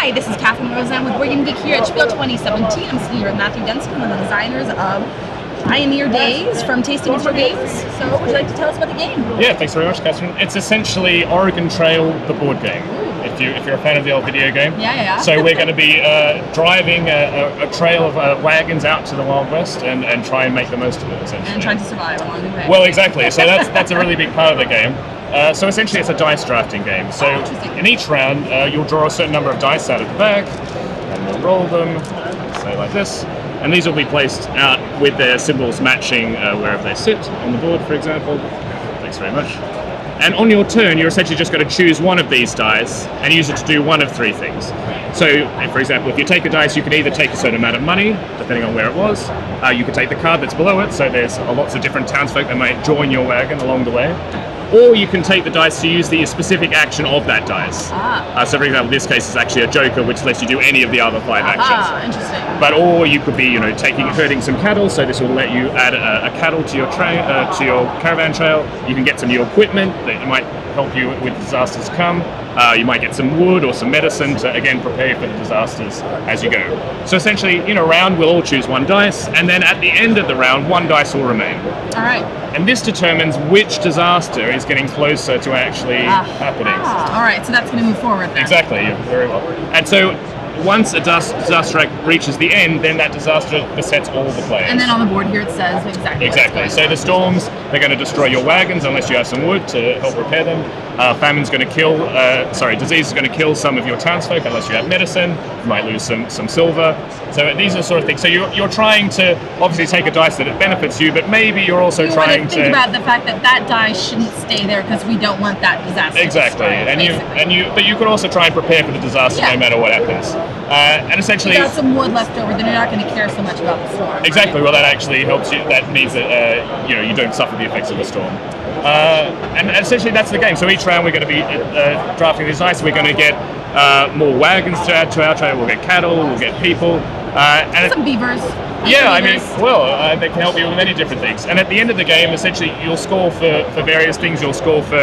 Hi, this is Catherine Roseanne with Board Game Geek here at SPIEL 2017. I'm sitting here with Matthew Dunstan, one of the designers of Pioneer Days from Tasty Mystery Games. So, would you like to tell us about the game? Yeah, thanks very much, Catherine. It's essentially Oregon Trail, the board game. If you're a fan of the old video game. Yeah. So we're going to be driving a trail of wagons out to the Wild West and try and make the most of it, essentially. And trying to survive along the way. Well, exactly. So that's a really big part of the game. So essentially, it's a dice drafting game. So in each round, you'll draw a certain number of dice out of the bag, and we'll roll them, say like this. And these will be placed out with their symbols matching wherever they sit on the board, for example. Thanks very much. And on your turn, you're essentially just going to choose one of these dice and use it to do one of three things. So, for example, if you take a dice, you can either take a certain amount of money, depending on where it was. You can take the card that's below it, so there's lots of different townsfolk that might join your wagon along the way. Or you can take the dice to use the specific action of that dice. So, for example, this case is actually a joker, which lets you do any of the other five actions. Interesting. But or you could be, herding some cattle. So this will let you add a cattle to your caravan trail. You can get some new equipment that might help you with disasters to come. You might get some wood or some medicine to again prepare for the disasters as you go. So essentially, in a round, we'll all choose one dice, and then at the end of the round, one dice will remain. All right. And this determines which disaster is getting closer to actually happening. All right, so that's going to move forward then. Exactly, very well. And so once a disaster reaches the end, then that disaster besets all the players. And then on the board here it says exactly. So the storms, they're going to destroy your wagons unless you have some wood to help repair them. Famine's going to kill, disease is going to kill some of your townsfolk unless you have medicine. You might lose some silver. So these are the sort of things. So you're trying to obviously take a dice that it benefits you, but maybe you're also trying to think about the fact that that dice shouldn't stay there because we don't want that disaster. Exactly, but you could also try and prepare for the disaster no matter what happens. And essentially, if you got some wood left over, then you're not going to care so much about the storm. Exactly. Right? Well, that actually helps you. That means that you don't suffer the effects of the storm. And essentially, that's the game. So each round, we're going to be drafting these dice. We're going to get more wagons to add to our trail. We'll get cattle. We'll get people. And some beavers. Yeah, I mean, they can help you with many different things. And at the end of the game, essentially, you'll score for various things. You'll score for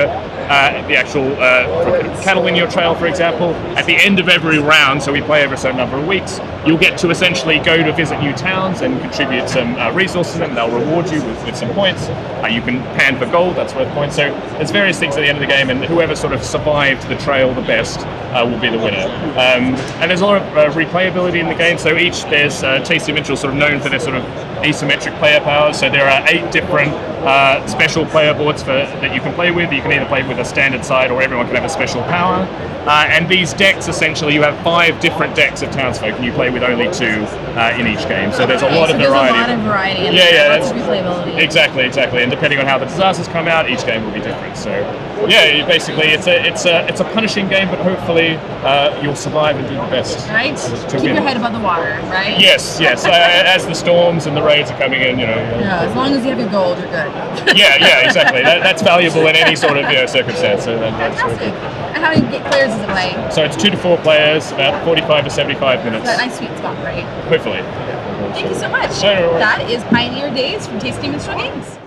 the actual cattle in your trail, for example. At the end of every round, so we play over a certain number of weeks, you'll get to essentially go to visit new towns and contribute some resources to them. They'll reward you with some points. You can pan for gold, that's worth points. So there's various things at the end of the game, and whoever sort of survived the trail the best will be the winner. And there's a lot of replayability in the game. So there's Tasty Mitchell sort of known for their sort of asymmetric player powers. So there are 8 different special player boards that you can play with. You can either play with a standard side or everyone can have a special power. And these decks, essentially, you have 5 different decks of townsfolk and you play with only 2 in each game. So there's a lot of variety. There's a lot of variety. Lots of replayability. Exactly. And depending on how the disasters come out, each game will be different. So yeah, basically it's a punishing game, but hopefully you'll survive and do the best. Right? Keep your head above the water, right? Yes. As the storms and the raids are coming in, Yeah, as long as you have your gold, you're good. yeah, exactly. That's valuable in any sort of circumstance. So that's fantastic. And how many players is it playing? So it's 2 to 4 players, about 45 to 75 minutes. That's a nice sweet spot, right? Hopefully. Thank you so much. Sure. That is Pioneer Days from Tasty Mystery Games.